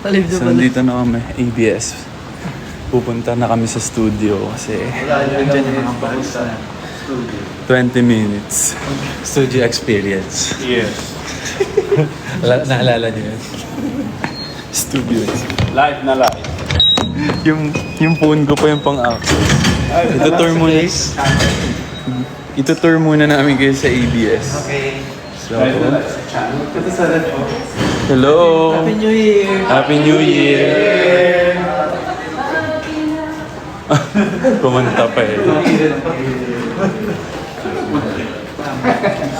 So, nandito na kami, ABS. Pupunta na kami sa studio kasi 20 minutes. Studio experience. Yes. Naalala niyo yun? Studio. Live na live. Yung phone ko pa yung pang-action. Itutour muna namin kayo sa ABS. Okay. So, hello! Happy New Year! Happy New Year! Kumanta pa eh.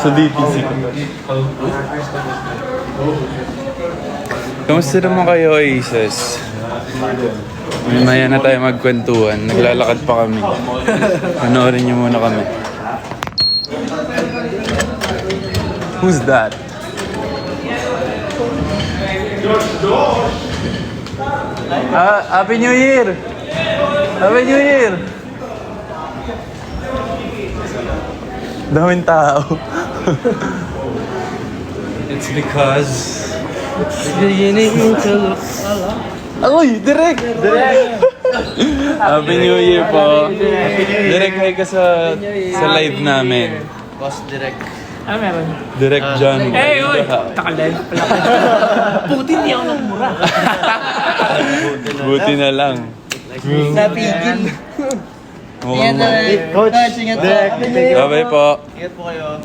Sa DTC ko. Kamusta naman kayo, Aces? Maya na tayo magkwentuhan. Naglalakad pa kami. Panoorin niyo muna kami. Who's that? Happy New Year! Happy New Year! Daming tao. It's because beginning to look Agoy! Direk! Happy New Year po. Direk, hi ka sa live namin. Boss Direct. Meron. Direk John. Hey, oy! Takalive pala ka. Puti hindi ako nagmura. Buti na lang. Napigil. Mukhang Coach, ingat po. Bye-bye po. Ingat po kayo.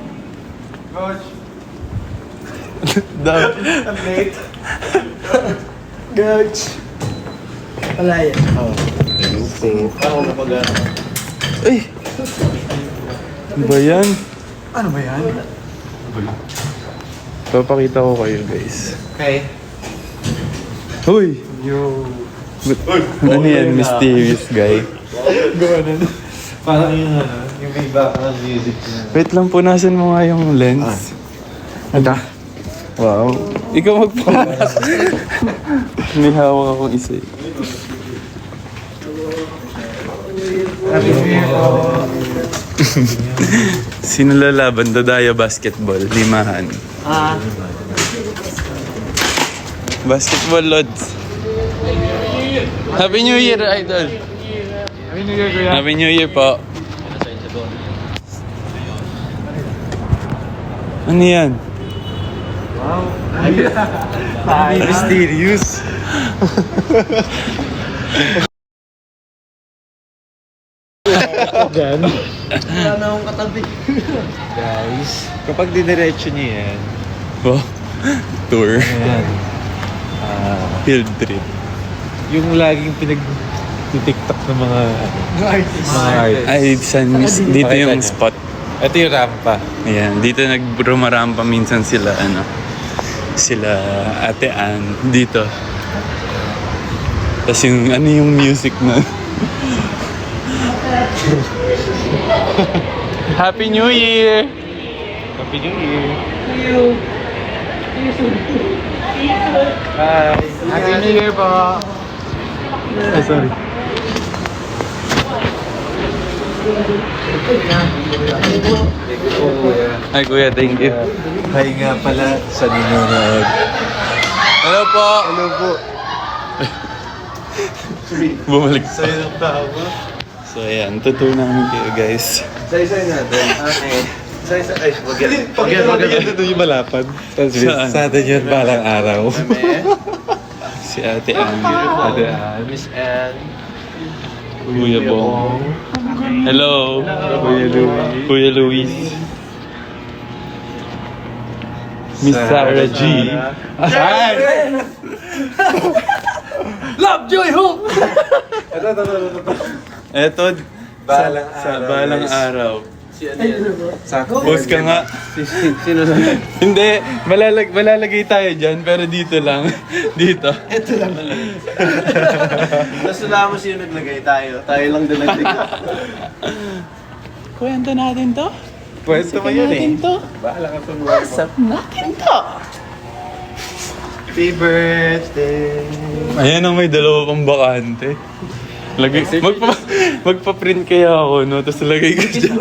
Coach. Wala yan. Parang mapaga. Ay! Ano ba yan? Ano ba yan? Papakita ko kayo, guys. Okay. Huy! Ano yan? Mysterious guy. Gawa na. Parang yung yung may background music na. Wait lang po, nasan mo nga yung lens? Anda? Wow. Ikaw magpapas. May hawak akong isa eh. Happy New Year po. Sino lalaban? Dodaya Basketball. Limahan. Basketball Lods. Happy New Year, Idol! Happy New Year, kuya. Happy New Year po. Ano yan? Mysterious. Wala na akong katabi. Guys, kapag diniretso niyo yan, Oh, tour. ayan, Field trip. yung laging pinag-tiktok ng mga artists. Ay, dito Pakita yung niyo. spot. Ito yung rampa. Ayan, dito nagrumarampa minsan sila, sila Ate Ann, dito. Tapos yung music na. Happy New Year! Happy New Year. Bye. Happy New Year po. Ay, sorry. Ay, kuya, thank you. Hi nga pala sa ninonood. Hello po! Hello po. Bumalik. Sa'yo ng tawa. So, ayan, tutur namin kayo, guys. Say natin. Okay. Say. Ay, wag yan. Wag yan ito yung malapad. Saan? Sa atin yun balang araw. Si Ate Ann. Ate Ann. Miss Anne. Kuya Bong. Hello. Kuya Louie. Kuya Luis. Miss Sarah G. Ay! Love, joy, hope! Eto, Balang sa araw, balang guys. araw. Si ano yan? Sakto. Post ka nga. Sino na? Hindi, malalagay tayo dyan, pero dito lang. Dito. Ito lang. Tapos wala mo sino naglagay tayo. Tayo lang din naglagay. Kwento natin to. Pwede mo yun eh. to. Bahala ka tumulong. What's natin to? Happy birthday. Ayan ang may dalawa pang bakante. Magpa-print kaya ako, no? Tapos lagay ko dyan.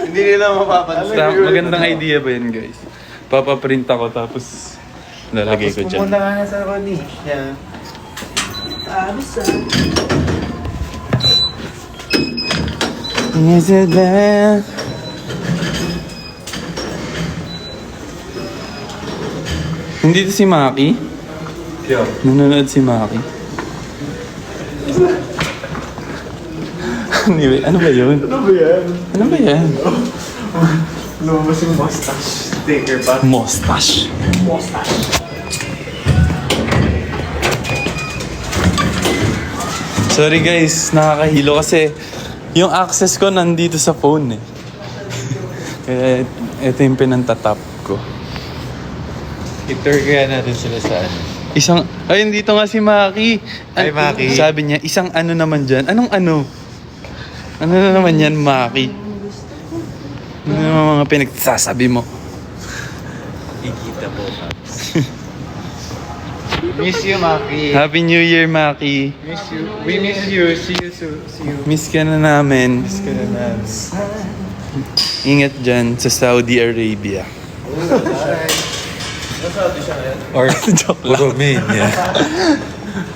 Hindi nila mapapansin. Magandang idea ba yan, guys? Papaprint ako, tapos Lalagay ko dyan. Pumunta ka na sa Ronnie. Yeah. Is it there? Hindi to si Maki? Yo. Nanonood si Maki. Anyway, ano ba yun? Ano ba yan? Ano ba yan? Lumabas yung mustache sticker ba? Mustache. Sorry guys, nakakahilo kasi yung access ko nandito sa phone eh. Kaya ito yung pinantatap ko. I-tour kaya natin sila sa ano. Ay, dito nga si Maki. Ay, Maki. Sabi niya, isang ano naman dyan. Anong ano? Ano na naman yan, Maki? Ano naman mga pinagsasabi mo? Ikita po, Paps. Miss you, Maki. Happy New Year, Maki. Miss you. We miss you. See you soon. See you. Miss ka na namin. Miss ka na namin. Ingat dyan sa Saudi Arabia. Or Joke lang. Romania.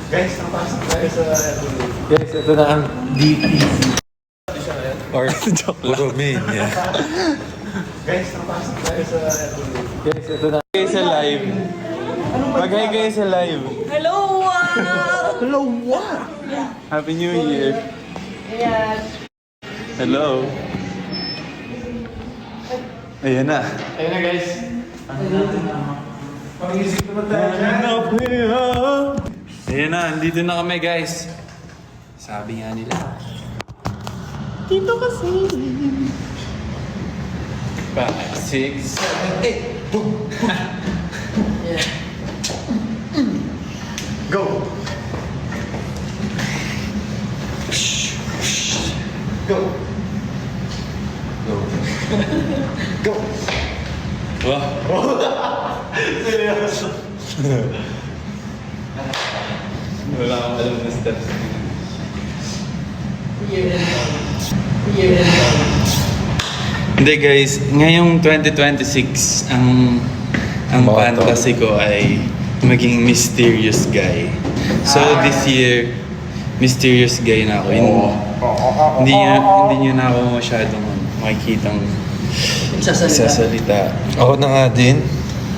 Guys, napasok tayo sa... Guys, ito na ang DTC. Or Joke lang. Romania. Guys, napasok tayo sa... Guys, ito na... Kayo sa live. Mag-hi kayo sa live. Hello! Hello, what? Happy New Year. Ayan. Hello. Ayan na. Ayun na, guys. Pag-isip naman tayo. Ayan na, andito na kami guys. Sabi nga nila. Dito kasi. 5, 6, 7, 8. Boom! Go! Go! Go! Go! Wow! Seryoso. Wala akong alam na steps. Hindi guys, ngayong 2026, ang Motto. fantasy ko ay maging mysterious guy. So this year, mysterious guy na ako. Hindi niya na ako masyadong makikitang sasalita. Ako na nga din.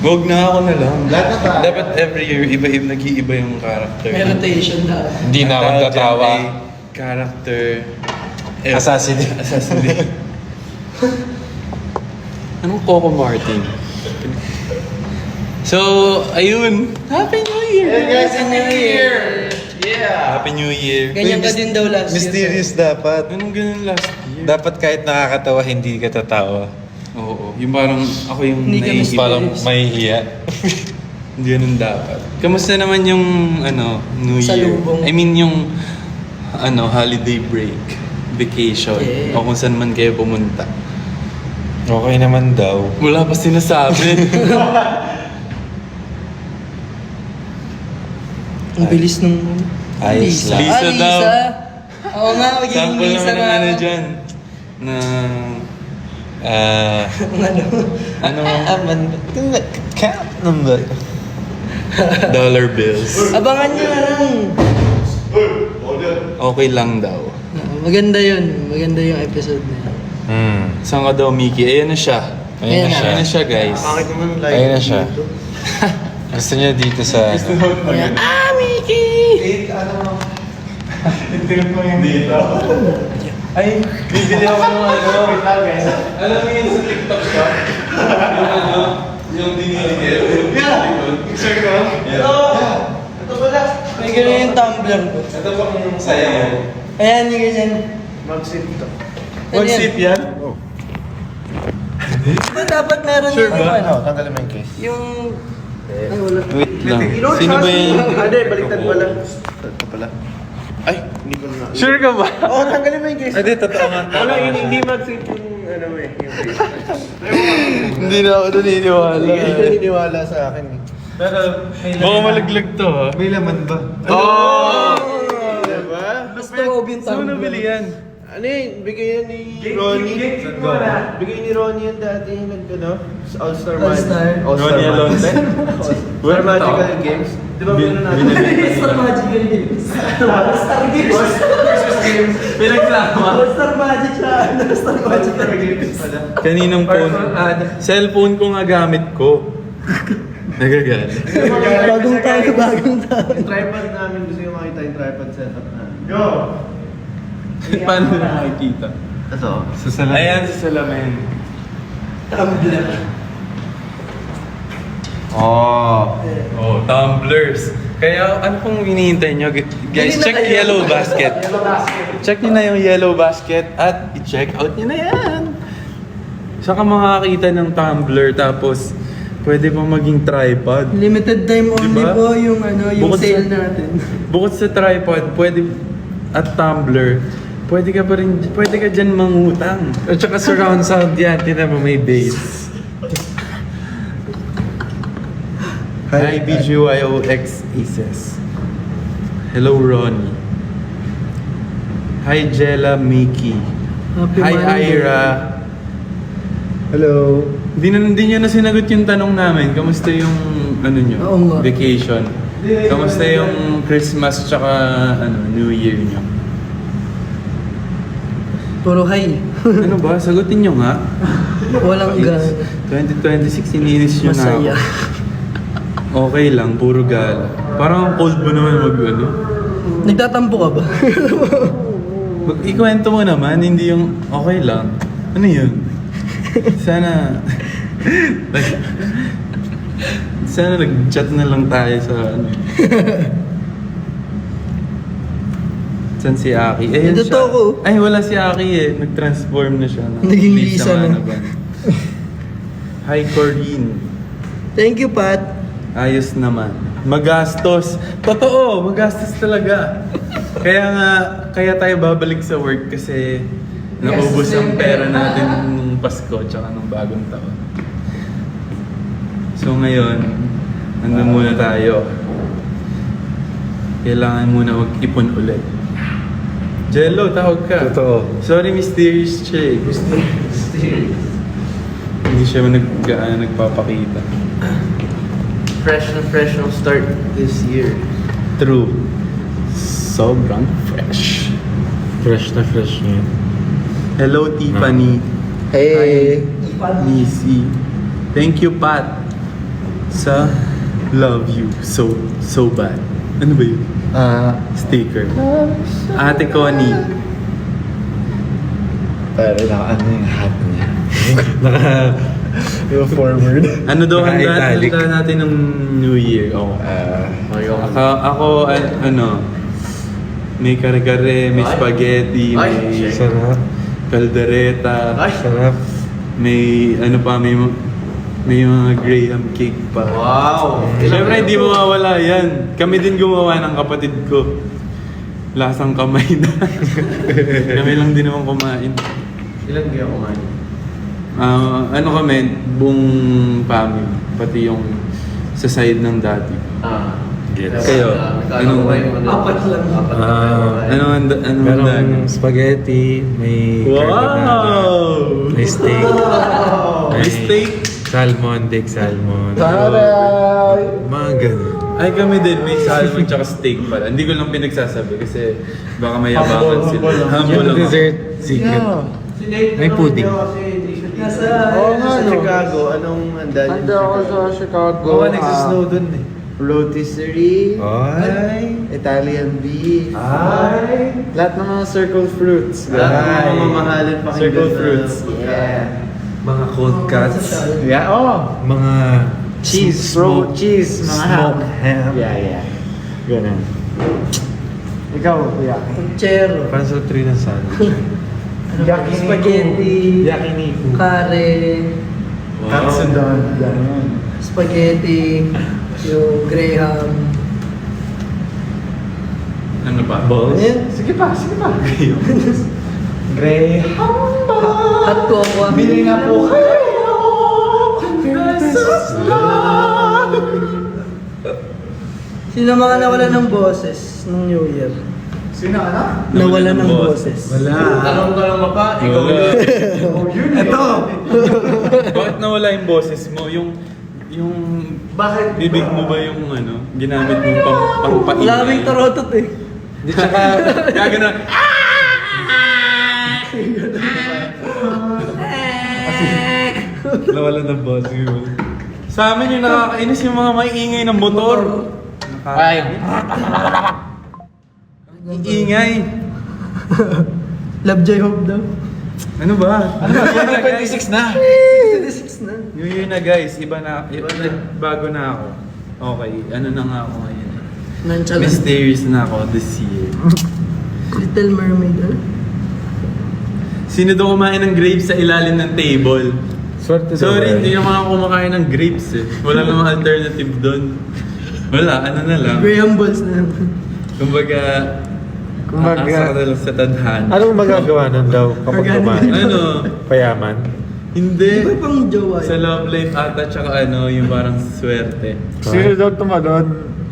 Huwag na ako na lang. Lahat na tayo. Dapat every year, nag-iiba yung character. May rotation na. Hindi na ako Ang tawag tatawa. dyan ay character... Assassinate. Assassinate. Anong Coco Martin? So, ayun. Happy New Year! Happy New Year! Yeah! Happy New Year! Ganyan ka din daw last year. Mysterious dapat. Anong ganun last year? Dapat kahit nakakatawa, hindi ka tatawa. Oo. Yung parang ako yung Hindi ka naiisip. Parang mahihiya. Hindi ganun dapat. Kamusta naman yung New Year? Salubong. I mean yung holiday break, vacation, Yeah. o kung saan man kayo pumunta. Okay naman daw. Wala pa sinasabi. Ang bilis nung... Ayos lang. Lisa daw. Oo nga, magiging Sample Lisa naman ng na. ano dyan. Na... Ano? Count number. dollar bills. Abangan nyo na lang. Okay lang daw. Maganda yun. Maganda yung episode na yun. Saan ka daw, Mickey? Ayan na siya. Ayun na siya. Ayan na siya, guys. Ayun na siya. Gusto niya dito sa... Ayan. Ah, Mickey! Tingnan mo yung dito. Ay, bibili ako ng Alam mo yun sa TikTok ka? Yung diniligil. Sure ko? Ito pala. May ganun yung tumbler ko. Ito pa kung sayaw. Ayan, yung ganyan. Mag-sit ito. Mag-sip yan? Ito dapat meron Sure yung ba? ano. Tanggalin mo yung case. Yung... Ay, wala. Wait lang. Sino ba yan? Ade, baliktad pala. Ito pala. Ay, hindi ko na. Sure ka ba? Oo, tanggalin mo yung case. Ay, di, totoo nga. Wala, hindi mag-save yung ano mo eh. Yung case. Hindi na ako naniniwala. Hindi ka naniniwala sa akin eh. Pero, Baka malaglag to ha. may laman ba? Oh! Diba? Basta loob yung Saan mo tumbler. nabili yan? Ano yun? Bigay yan ni Ronnie. Bigay ni Ronnie yan dati yung All-Star All-Star. Ronnie Alonso. All-Star Magical Games. Di ba meron natin? All-Star Magic Games. All-Star Games. Pinagsama. All-Star Magic siya. All-Star Magic Games pala. Kaninong phone? Cellphone ko nga gamit ko. Nagagalit. Bagong taon. Yung tripod namin, gusto yung makita yung tripod setup namin. Paano na makikita? Ito. Sa salamin. Ayan, sa salamin. Oh, tumblers. Kaya ano pong hinihintay nyo? Guys, check yellow basket. Check nyo na yung yellow basket at i-check out nyo na yan. Saka makakita ng tumbler tapos pwede pa maging tripod. Limited time only Diba? po yung yung Bukod sale sa- natin. Bukod sa tripod, pwede at tumbler, pwede ka dyan mangutang. At saka surround sound yan, tinan mo may bass. Hi, BGYOX Aces. Hello, Ronnie. Hi, Jella Mickey. Happy Hi, Monday. Ira. Hello. Hindi nyo na sinagot yung tanong namin. Kamusta yung Oo nga. vacation? Kamusta yung Christmas tsaka New Year nyo? Puro high. Ano ba? Sagutin nyo nga. Walang gan. 2026, ininis nyo na ako. Masaya. Okay lang, puro gala. Parang ang cold mo naman Nagtatampo ka ba? Ikwento mo naman, hindi yung okay lang. Ano yun? Sana... Sana nag-chat na lang tayo sa San si Aki? Eh, Ito ko. Ay, wala si Aki eh. Nag-transform na siya. Naging Lisa na. Hi, Corinne. Thank you, Pat. Ayos naman. Magastos. Totoo, magastos talaga. Kaya tayo babalik sa work kasi naubos ang pera natin nung Pasko tsaka nung bagong taon. So ngayon, nandun muna tayo. Kailangan muna mag-ipon ulit. Jello, tawag ka. Totoo. Sorry, mysterious siya eh. Hindi siya nagpapakita. Fresh na start this year. True. Sobrang fresh. Fresh na fresh niya. Hello, Tiffany. Hey! Missy. Thank you, Pat. Sa love you so bad. Ano ba yun? Sticker. Ate Connie. Pero naka yung hat niya. Yung forward. Ano daw Naka-italic. handa natin ng New Year? Oh. Ako, may kare-kare, may spaghetti, Ay, may Sarap. kaldereta, Ay! Sarap. may may mga graham cake pa. Wow! Siyempre, hindi mawawala yan. Kami din gumawa ng kapatid ko. Lasang kamay na. Kami lang din naman kumain. Ilan kaya kumain? Kami, buong family. Pati yung sa side ng dati. Kayo, Apat lang. Anong Merong spaghetti, may carbonara, Wow! may steak, May steak? salmon, baked salmon. Mga ganun. Ay, kami din. May salmon tsaka steak pala. Hindi ko lang pinagsasabi kasi baka mayabangan sila. Humble Yung lang. dessert, secret. May pudding. Nasa Chicago, anong handa niyo? Handa ako sa Chicago. Oo, nagsisnow dun eh. Rotisserie, Ay! Italian beef, Lahat ng mga circle fruits. lahat ng mga mamahalin pakinggan Circle na fruits. pagkain. Mga cold cuts. Yeah, oh! Mga Cheese, bro, cheese, mga ham. smoked ham. Yeah. Ganun. Ikaw, kuya. Chero. Pansel 3 ng sandwich. Spaghetti. Yakiniku. Kare. Katsudon. Ganun. Spaghetti. Yung graham. Ano ba? Balls. Sige pa. Gray. At cocoa. Bili nga po kayo. Sino mga nawala ng boses ng New Year? Sino ano? Nawala ng boses. Tanong ka naman pa, ikaw Wala. yun. Ito! Bakit nawala yung boses mo? Yung Bakit? bibig mo ba yung ano, ginamit mo pang paingay? Laming tarotot eh. Di tsaka, gagana. Nawala ng boses mo. Sa amin yung nakakainis yung mga maingay ng motor. Ay. Iingay. Love Joy Hope daw. Ano ba? Ano ba? 26 na. 26 na. New Year na guys, iba na, bago na ako. Okay, ano na nga ako ngayon. Nonchalant. Mysterious na ako this year. Little Mermaid, Sino daw kumain ng grapes sa ilalim ng table? Swerte Sorry, hindi naman ako kumakain ng grapes eh. Wala namang alternative doon. Wala, ano na lang. Graham Balls na lang. Kumbaga, Kumbaga- aasa ka na lang sa tadhana. Anong magagawa nun daw kapag Organic. kumain? Ano? Payaman? Hindi. Di ba pang jowa Sa yun? love life ata, tsaka ano, yung parang swerte. Sino daw tumalon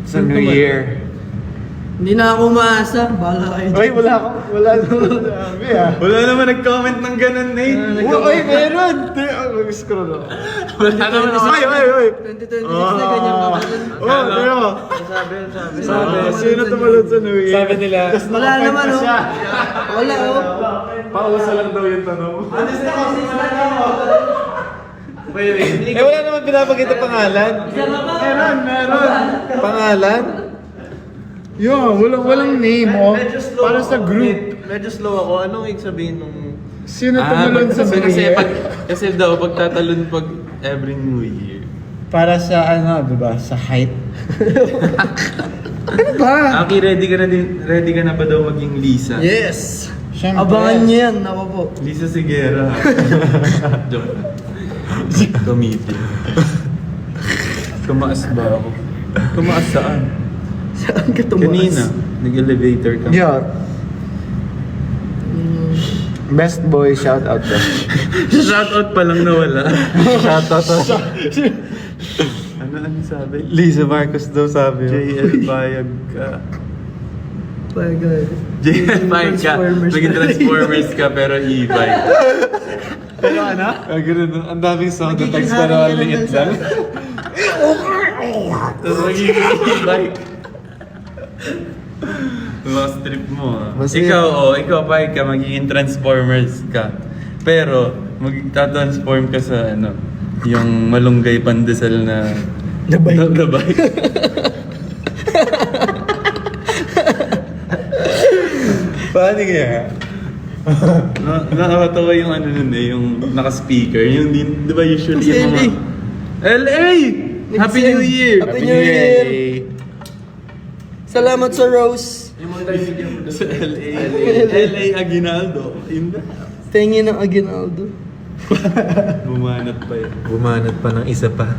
sa Sino New tumalon? Year? Hindi na ako umaasa. Bahala kayo. Ay, wala ako. Wala sabi ah. Wala naman nag-comment ng ganun, Nate. Ay, meron! Mag-scroll ako. Wala naman ako. Ay! 2026 na ganyan ka pa rin. Oh, ano? Sabi, sino tumalon sa New Year? Sabi nila. Wala naman oh. Wala oh. Pausa lang daw yung tanong. Wait. Wala naman pinapakita pangalan. Meron. Pangalan? Walang name, oh. Medyo slow Para ako. sa group. Medyo slow ako. Anong ibig sabihin nung... Sino tumalon sa New kasi, Year? kasi daw, pagtatalon pag every New Year. Para sa ano, diba? Sa height. Ano ba? Aki, ready ka na ba daw maging Lisa? Yes. Siyempre. Abangan niyo yan. Ako po. Lisa Sigera. Joke lang. Comedian. Tumaas ba ako? Tumaas saan? Saan ka tumaas? Kanina, nag-elevator ka. Yeah. Best boy, shout out daw. Shoutout pa lang nawala. Shout out. Ano sabi? Lisa Marcos daw sabi. JL Bayag ka. Pagod. JL Bayag ka. Transformers. Naging Transformers ka pero e-bike. Pero ano? Ganun, ang daming sound Magiging effects pero hari ang ka ng liit bansa. lang. Tapos magiging e-bike. Lost trip mo ah. Ikaw Bayag ka, magiging Transformers ka. Pero, magta-transform ka sa ano, yung malunggay pandesal na Nabay. na bike. Paano kaya? Nakakatawa yung ano nun eh, yung naka-speaker. Yung di ba usually Si yung mga... LA! Happy New Year! Happy New Year! Salamat sa Rose. Sa LA. LA Aguinaldo. Hindi. Tingin ng Aguinaldo. Bumanat pa yun. Bumanat pa ng isa pa.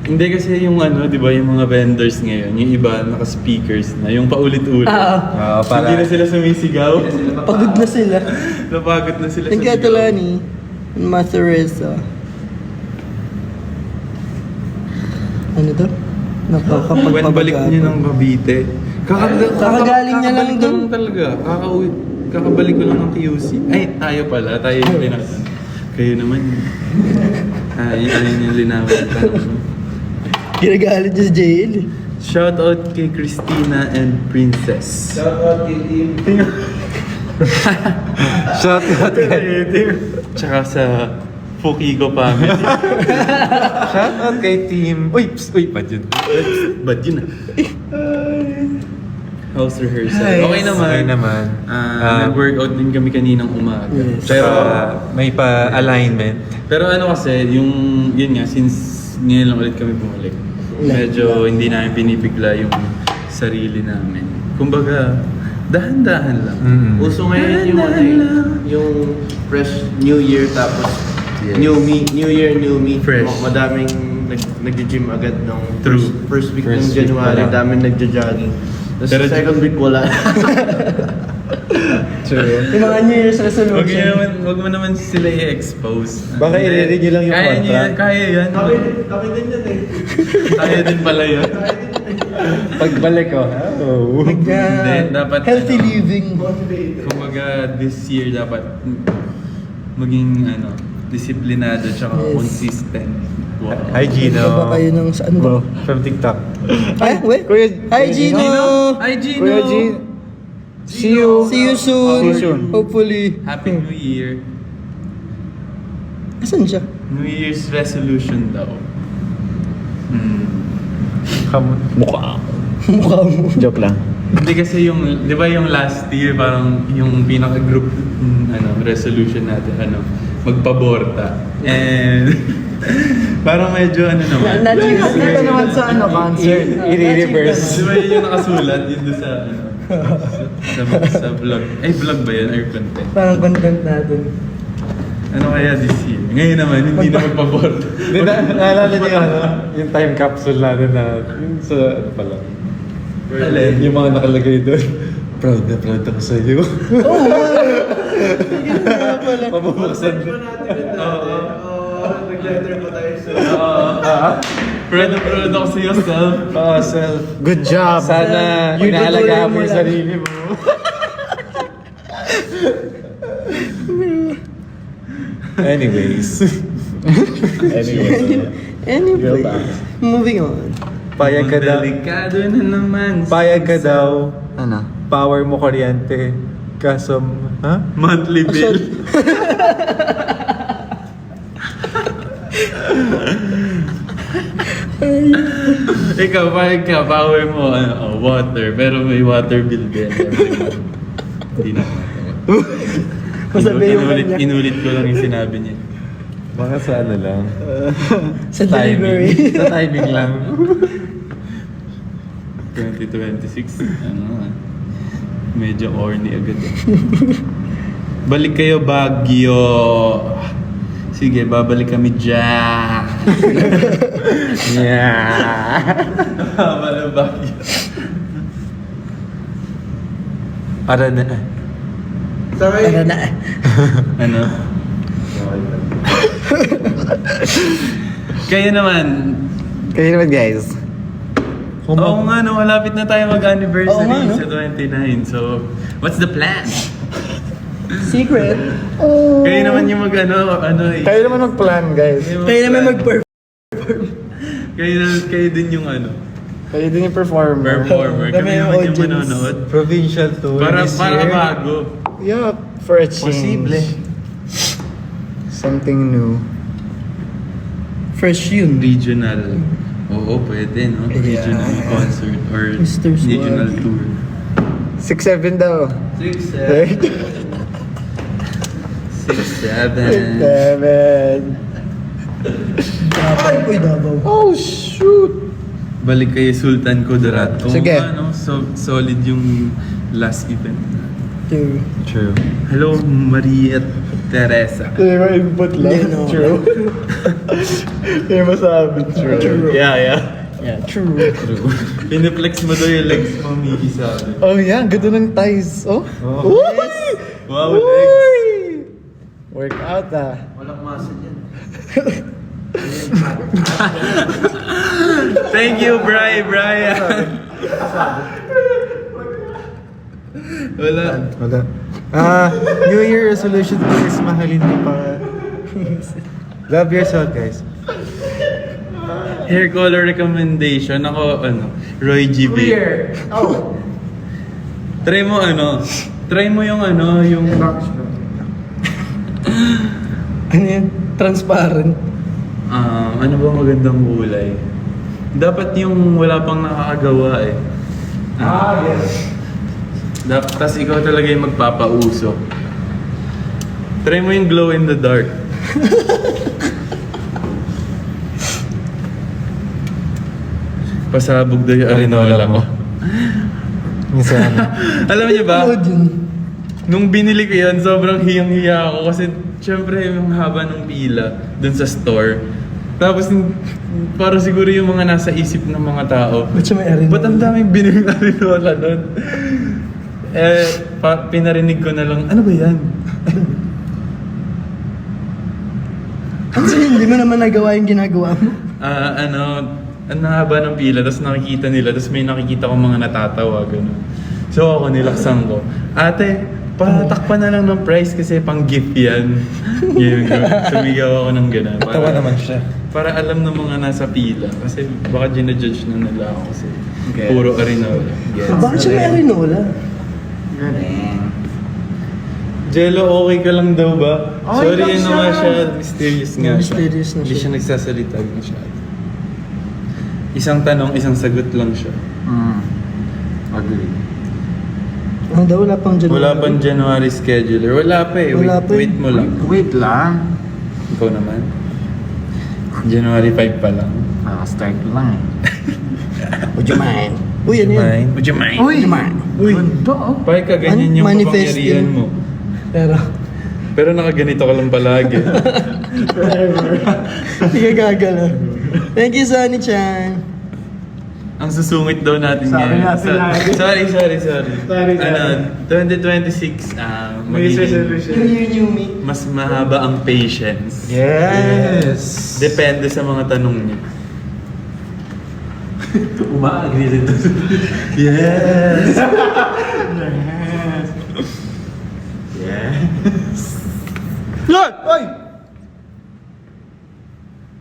Hindi kasi yung ano, di ba, yung mga vendors ngayon, yung iba naka-speakers na, yung paulit-ulit. Hindi na sila sumisigaw. Pagod na sila. Napagod na sila Ang sa Catalani. Masteresa. Ano to? When balik niyo ng Cavite. Kakagaling niya lang kakabalik dun. talaga. Kakabalik ko lang ng QC. Ay, tayo pala. Tayo yung pinas. Kayo naman. Ay, ayun yung linawin ka naman. Ginagalit niya si JL eh. Shout out kay Christina and Princess. Shout out kay Team. Shout out kay Tsaka sa Fukiko family. Shout out kay team. Uy, bad yun. Bad yun ah. House rehearsal. Nice. Okay naman. Okay naman. Nag-workout din kami kaninang umaga. Yes. Pero, May pa-alignment. pero ano kasi, yun nga, since ngayon lang ulit kami bumalik, medyo hindi namin binibigla yung sarili namin. Kumbaga, dahan-dahan lang. Uso ngayon yung ano yung fresh New Year tapos Yes. New Year, New Me. Fresh. Madaming nag-gym agad ng True. first week First ng week January, pa lang. daming nagja-jogging. Tapos Pero sa second week wala. True. Yung mga New Year's resolution. Wag mo naman sila i-expose. Baka Hindi. i-renew lang yung Kaya contract. Kaya yan. Kami din yan eh. Kaya din pala yun. Pagbalik ko. Oh. Hindi, dapat Healthy ano, living. Kumbaga, this year dapat maging disiplinado tsaka Yes. consistent. Wow. Hi, Gino. Ano ba kayo ng saan ba? From TikTok. Ay, wait. Kuya, Hi, Gino! Hi, Gino! Kuya G. See you. See you soon. See you soon. Hopefully. Happy New Year. Asan siya? New Year's resolution daw. Mukha. Mukha mo. Joke lang. Hindi kasi yung, di ba yung last year, parang yung pinaka-group resolution natin, magpaborta. And parang medyo naman. Dito naman sa concert. I-reverse. Di ba yun yung nakasulat, yun doon sa vlog. Ay, vlog ba yun? Or content? Parang content natin. Ano kaya this year? Ngayon naman, hindi na magpaborta. Hindi na, naalala niyo yung time capsule natin na, yung sa, pala. Alin? Yung mga nakalagay doon. Proud na proud ako sa iyo. Mabubuksan. Nag-letter pa tayo sa... Proud na proud ako sa iyo, self. Oo, self. Good job. Sana You inaalagaan tutuloy mo mo yung lang. sarili mo. Anyways. Anyway, moving on. Payag ka daw. Delikado na naman. Payag ka daw. Ano? Power mo kuryente. Kaso, ha? Monthly bill. Ikaw, payag ka, power mo, water, pero may water bill din. every month. Hindi na matawa. Masabi yung kanya. Inulit ko lang yung sinabi niya. Baka sa ano lang. Sa delivery. Sa timing lang. 2026, medyo corny agad. Balik kayo Baguio. Sige, babalik kami dyan. Yeah. Wala Baguio. Para na. Ano na? Ano? Kayo naman. Kayo naman guys. Oo nga, no, malapit na tayo mag-anniversary Oo nga, no? sa 29. So, what's the plan? Secret. Kayo naman yung Kayo naman mag-plan guys. Kayo naman mag-perform. Kayo din yung Kayo din yung performer. performer. Kami Kami yung naman yung audience. manonood. Provincial tour Para this para year. bago. Yeah, for a change. Posible. Something new. Fresh yun. Regional. Oo, pwede, no? Regional concert or Mr. Suave. regional tour. 6-7 daw. 6, 7. Ay, ko'y Davao. Oh shoot! Balik kay Sultan Kudarat. Oo Sige. nga, no? Solid yung last event. True. Hello, Maria Teresa. Kaya input lang. Yeah, no. True. Kaya masabi. True. Yeah. Yeah, true. Piniplex mo daw yung legs mo, Miki, sabi. Oh yeah, ganda ng thighs. Oh. Uy! Wow, legs. Uy! Workout ah. Walang muscle yan. Thank you, Brian. Wala. New Year resolution is mahalin mo pa. Love yourself guys. Hair color recommendation. Ako, Roy G. Biv. Oh. Try mo yung Ano yan? Transparent. ano ba magandang kulay? Dapat yung wala pang nakakagawa eh. Yes. Tapos ikaw talaga yung magpapausok. Try mo yung glow in the dark. Pasabog daw yung arinola mo. Minsan. Alam niyo ba? Ano yun? Nung binili ko yan, sobrang hiyang-hiya ako kasi syempre yung haba ng pila dun sa store. Tapos para siguro yung mga nasa isip ng mga tao, Ba't siya may arinola? ba't ang daming biniling arinola nun? Pinarinig ko na lang, ano ba yan? Kasi hindi mo naman nagawa yung ginagawa mo. ang haba ng pila, tapos nakikita nila, tapos may nakikita ko mga natatawa, gano'n. So ako, nilaksan ko. Ate, patakpan na lang ng price kasi pang gift yan. Yun, sumigaw ako ng gano'n. Tawa naman siya. Para alam ng mga nasa pila. Kasi baka ginajudge na nila ako kasi puro Arinola. Bakit siya may Arinola? Jello, okay ka lang daw ba? Okay Sorry, lang ano siya. nga siya, mysterious nga Mysterious siya. na Hindi siya. siya nagsasalita masyado. Isang tanong, isang sagot lang siya. Agree. Ano daw, wala pang January? Wala pang January scheduler. Wala pa eh. Wala Wait, pa eh. wait mo lang. Wait lang. Ikaw naman. January 5 pa lang. Start lang eh. Would you mind? Uy, ano yan? Would you mind? Would you mind? Uy! Ganda oh. Pag ka ganyan yung Manifesting. kapangyarihan mo. Pero, Pero nakaganito ka lang palagi. hindi ka gagalaw. Thank you, Sunny-chan. Ang susungit daw natin Sabi ngayon. natin lagi. Sorry. Sorry. Ano, 2026, May magiging resolution. New Year, new me. mas mahaba ang patience. Yes! Depende sa mga tanong niya. Uma-agree rin to. Yes! Lord! Oy!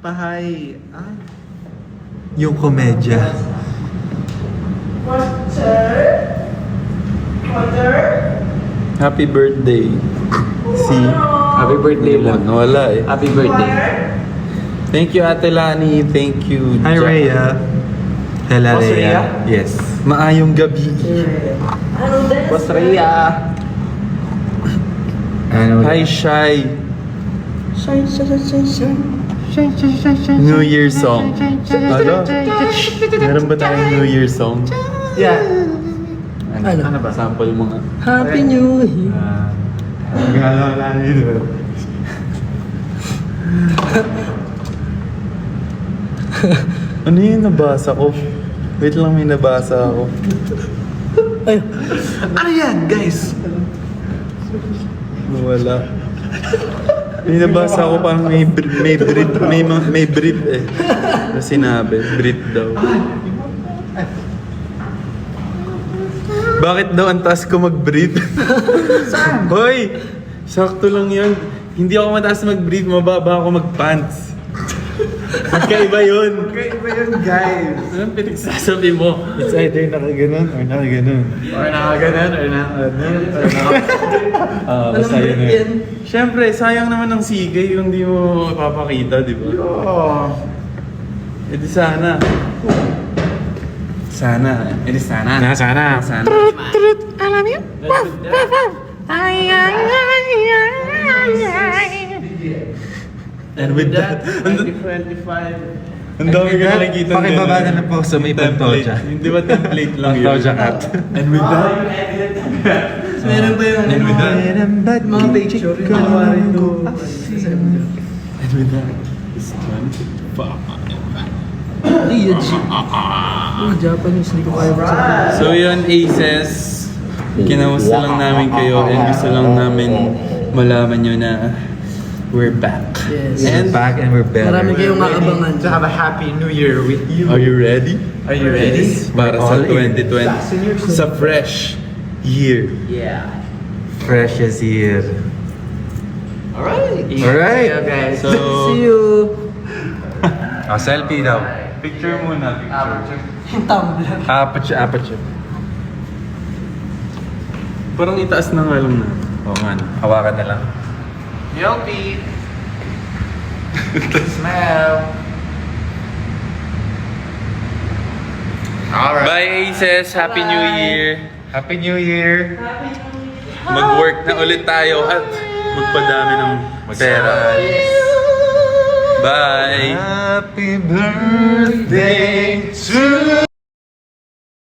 Pahay. Ay. Yung komedya. Happy birthday. Si... Happy birthday mo. Wala eh. Happy birthday. Thank you, Ate Lani. Thank you, Hi, Jack. Rhea. Hello, Boss Rhea? Yes. Maayong gabi. Boss Rhea. Ano? Hi, Shy. Shine, shine, shine, shine. New Year song. Ano? Meron ba tayong New Year song? Yeah. Ano? ba? Sample mo nga. Happy New Year. Gano'n lang dito. Ano yung nabasa ko? Wait lang, may nabasa ako. Ay, Ano yan, guys? Wala. May nabasa ko parang may brief eh. Na sinabi, brief daw. Bakit daw ang taas ko mag-brief? Hoy! Sakto lang yun. Hindi ako mataas mag-brief, mababa ako mag-pants. Magkaiba yun. Kaiba yun, guys. Anong pinagsasabi mo? It's either nakaganon or nakaganon. Or nakaganan, or nakaganan, or Basta anong yun break eh. yan? Siyempre, sayang naman ng sigay yung di mo mapapakita, di ba? Oh. E di sana. Sana. E di sana. Sana. Sana. And with that, 2025. ang dami ko nakikita Pakibaba na lang po sa may template. Pantoja. Hindi ba template lang yun? Pantoja cat. And with that, Meron ba yung And with that, mga picture? Yung January to December. and with that, it's 25. Hindi, yun siya. Uy, Japanese, hindi ko kaya magsabi. So yun, Aces, kinamusta lang namin kayo and gusto lang namin malaman nyo na we're back. Yes. And Back and we're better. Marami kayong maabangan. To have a happy new year with you. are you ready? Are you ready? Para sa All in. 2020, sa fresh year. Yeah. Fresh as year. Alright. Alright. Yeah, guys. So, See you. Selfie daw. picture muna, picture. Yung Tumblr. Aperture. Parang itaas na nga lang na. Oo nga. Hawakan na lang. Yelpy. Smell. Alright. Bye, Aces! Happy New Year! Happy New Year! Mag-work na ulit tayo at magpadami ng pera. Bye! Happy birthday to